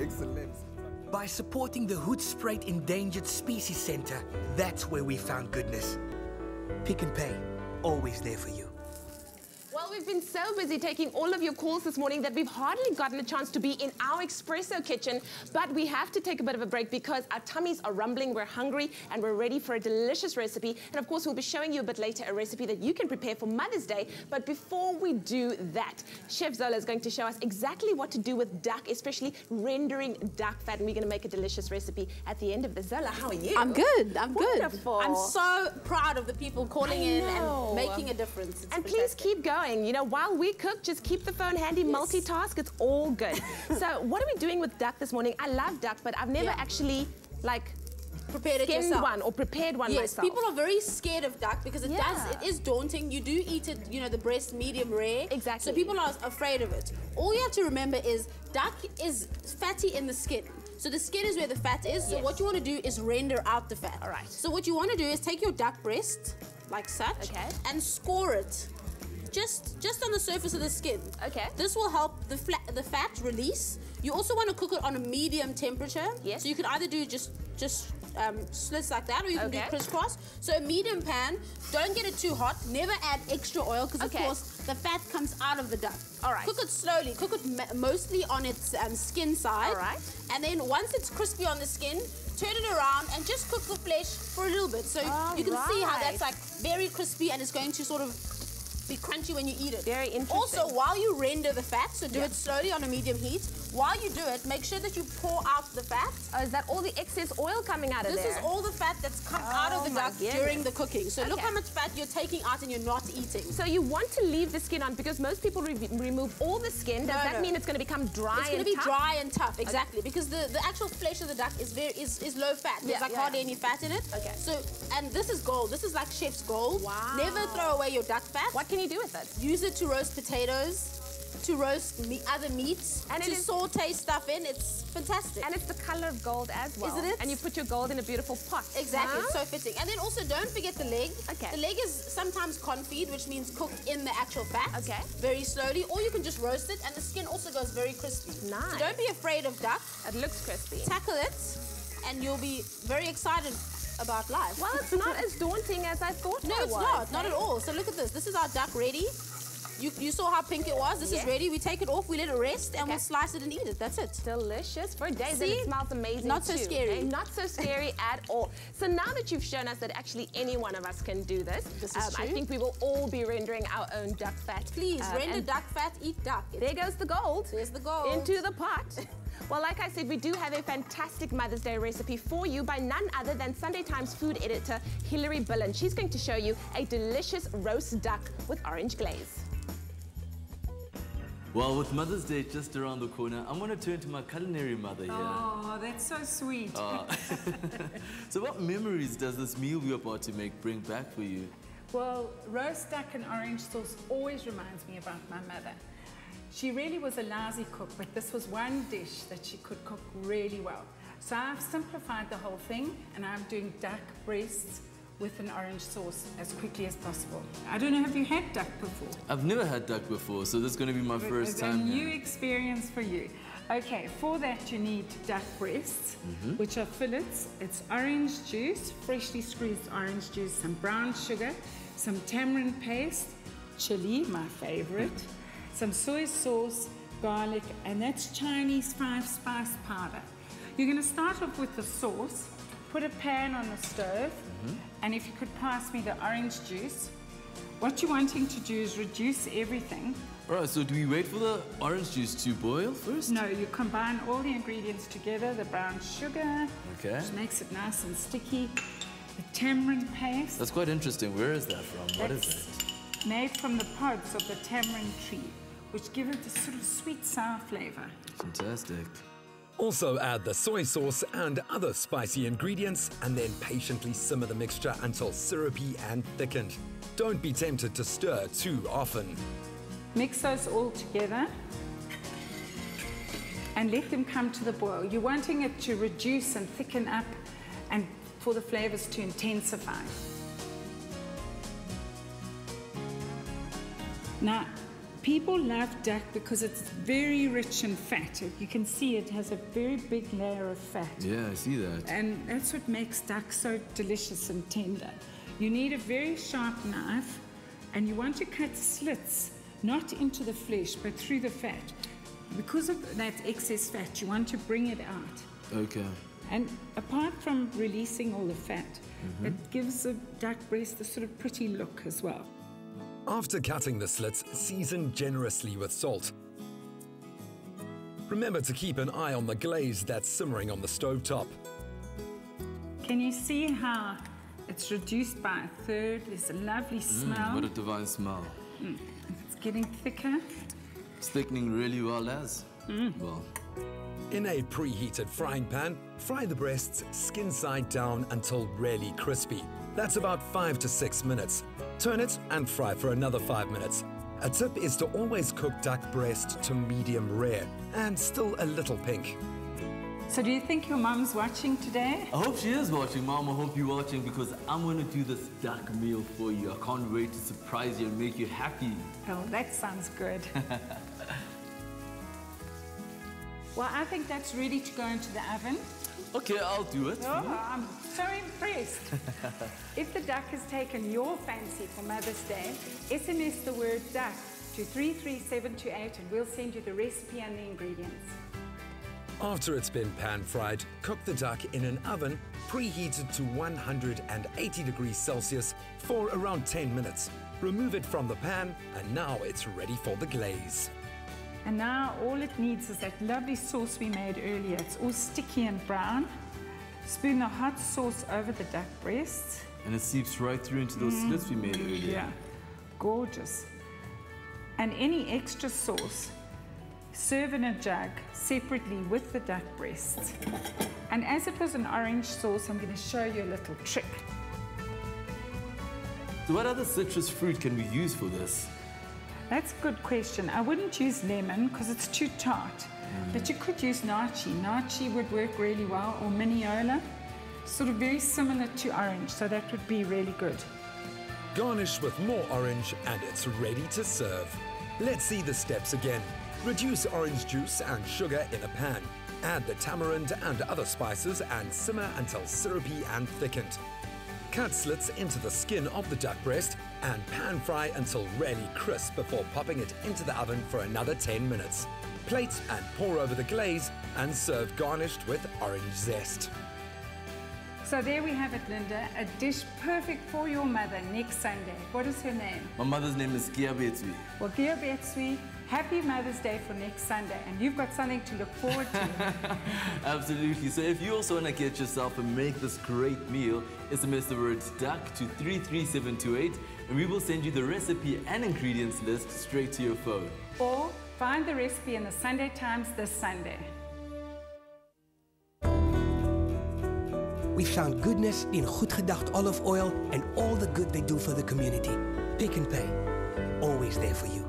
Excellent. By supporting the Hoedspruit Endangered Species Centre, that's where we found goodness. Pick n Pay, always there for you. Well, we've been so busy taking all of your calls this morning that we've hardly gotten a chance to be in our espresso kitchen, but we have to take a bit of a break because our tummies are rumbling, we're hungry, and we're ready for a delicious recipe. And of course, we'll be showing you a bit later a recipe that you can prepare for Mother's Day. But before we do that, Chef Zola is going to show us exactly what to do with duck, especially rendering duck fat, and we're going to make a delicious recipe at the end of this. Zola, how are you? I'm good, I'm good. Wonderful. I'm so proud of the people calling in and making a difference. It's and fantastic. Please keep going. You know, while we cook, just keep the phone handy, multitask, it's all good. So what are we doing with duck this morning? I love duck, but I've never actually, like, prepared it skinned yourself. one or prepared one yes, myself. people are very scared of duck because it is daunting. You do eat it, you know, the breast medium rare. Exactly. So people are afraid of it. All you have to remember is duck is fatty in the skin. So the skin is where the fat is. So what you want to do is render out the fat. All right. So what you want to do is take your duck breast, like such, and score it. Just on the surface of the skin. Okay. This will help the fat release. You also want to cook it on a medium temperature. Yes. So you can either do just slits like that, or you can do crisscross. So a medium pan, don't get it too hot. Never add extra oil because of course the fat comes out of the duck. All right. Cook it slowly. Cook it mostly on its skin side. All right. And then once it's crispy on the skin, turn it around and just cook the flesh for a little bit. So you can see how that's like very crispy and it's going to sort of be crunchy when you eat it. Very interesting. Also, while you render the fat, so do it slowly on a medium heat, while you do it, make sure that you pour out the fat. Oh, is that all the excess oil coming out of there? This is all the fat that's come out of the duck during the cooking. So look how much fat you're taking out and you're not eating. So you want to leave the skin on because most people remove all the skin. Does that mean it's going to become dry and tough? It's going to be dry and tough, exactly, because the actual flesh of the duck is low fat. There's like hardly any fat in it. Okay. So, and this is gold. This is like chef's gold. Wow. Never throw away your duck fat. What can you do with it? Use it to roast potatoes, to roast other meats, and to saute stuff in. It's fantastic. And it's the color of gold as well. Isn't it? And you put your gold in a beautiful pot. Exactly, it's so fitting. And then also don't forget the leg. Okay. The leg is sometimes confit, which means cooked in the actual fat. Okay. Very slowly, or you can just roast it, and the skin also goes very crispy. Nice. So don't be afraid of duck. It looks crispy. Tackle it, and you'll be very excited about life. Well, it's not as daunting as I thought it was. No, it's not at all. So look at this. This is our duck ready. You saw how pink it was. This is ready. We take it off, we let it rest, and we'll slice it and eat it. That's it. Delicious for days, and it smells amazing Not so scary. Okay? Not so scary at all. So now that you've shown us that actually any one of us can do this, I think we will all be rendering our own duck fat. Please, render duck fat, eat duck. There goes the gold. There's the gold. Into the pot. Well, like I said, we do have a fantastic Mother's Day recipe for you by none other than Sunday Times food editor Hilary Billen. She's going to show you a delicious roast duck with orange glaze. Well, with Mother's Day just around the corner, I'm going to turn to my culinary mother here. Oh, that's so sweet. So what memories does this meal we're about to make bring back for you? Well, roast duck and orange sauce always reminds me about my mother. She really was a lousy cook, but this was one dish that she could cook really well. So I've simplified the whole thing, and I'm doing duck breasts with an orange sauce as quickly as possible. I don't know, have you had duck before? I've never had duck before, so this is going to be my first time. It's a new experience for you. Okay, for that you need duck breasts, which are fillets. It's orange juice, freshly squeezed orange juice, some brown sugar, some tamarind paste, chili, my favorite, some soy sauce, garlic, and that's Chinese 5-spice powder. You're going to start off with the sauce, put a pan on the stove, and if you could pass me the orange juice. What you're wanting to do is reduce everything. All right, so do we wait for the orange juice to boil first? No, you combine all the ingredients together, the brown sugar, which makes it nice and sticky, the tamarind paste. That's quite interesting. Where is that from? What is it? Made from the pods of the tamarind tree, which give it this sort of sweet, sour flavor. Fantastic. Also add the soy sauce and other spicy ingredients and then patiently simmer the mixture until syrupy and thickened. Don't be tempted to stir too often. Mix those all together and let them come to the boil. You're wanting it to reduce and thicken up and for the flavors to intensify. Now, People love duck because it's very rich in fat. You can see it has a very big layer of fat. Yeah, I see that. And that's what makes duck so delicious and tender. You need a very sharp knife, and you want to cut slits, not into the flesh, but through the fat. Because of that excess fat, you want to bring it out. Okay. And apart from releasing all the fat, it gives the duck breast a sort of pretty look as well. After cutting the slits, season generously with salt. Remember to keep an eye on the glaze that's simmering on the stovetop. Can you see how it's reduced by a third? There's a lovely smell. What a divine smell. It's getting thicker. It's thickening really well, as well. In a preheated frying pan, fry the breasts skin side down until really crispy. That's about 5 to 6 minutes. Turn it and fry for another 5 minutes. A tip is to always cook duck breast to medium rare and still a little pink. So do you think your mum's watching today? I hope she is watching, Mom. I hope you're watching because I'm going to do this duck meal for you. I can't wait to surprise you and make you happy. Oh, that sounds good. Well, I think that's ready to go into the oven. Okay, I'll do it. Oh, I'm so impressed. If the duck has taken your fancy for Mother's Day, SMS the word duck to 33728 and we'll send you the recipe and the ingredients. After it's been pan-fried, cook the duck in an oven preheated to 180 degrees Celsius for around 10 minutes. Remove it from the pan and now it's ready for the glaze. And now all it needs is that lovely sauce we made earlier. It's all sticky and brown. Spoon the hot sauce over the duck breasts. And it seeps right through into those slits we made earlier. Yeah, gorgeous. And any extra sauce, serve in a jug separately with the duck breasts. And as it was an orange sauce, I'm going to show you a little trick. So what other citrus fruit can we use for this? That's a good question. I wouldn't use lemon because it's too tart. But you could use naartjie. Naartjie would work really well, or mineola. Sort of very similar to orange, so that would be really good. Garnish with more orange and it's ready to serve. Let's see the steps again. Reduce orange juice and sugar in a pan. Add the tamarind and other spices and simmer until syrupy and thickened. Cut slits into the skin of the duck breast and pan fry until really crisp before popping it into the oven for another 10 minutes. Plate and pour over the glaze and serve garnished with orange zest. So there we have it, Linda, a dish perfect for your mother next Sunday. What is her name? My mother's name is Giabetsui. Well, Giabetsui, happy Mother's Day for next Sunday, and you've got something to look forward to. Absolutely. So if you also want to get yourself and make this great meal, SMS the word duck to 33728 and we will send you the recipe and ingredients list straight to your phone. Or find the recipe in the Sunday Times this Sunday. We found goodness in Goed Gedacht olive oil and all the good they do for the community. Pick n Pay, always there for you.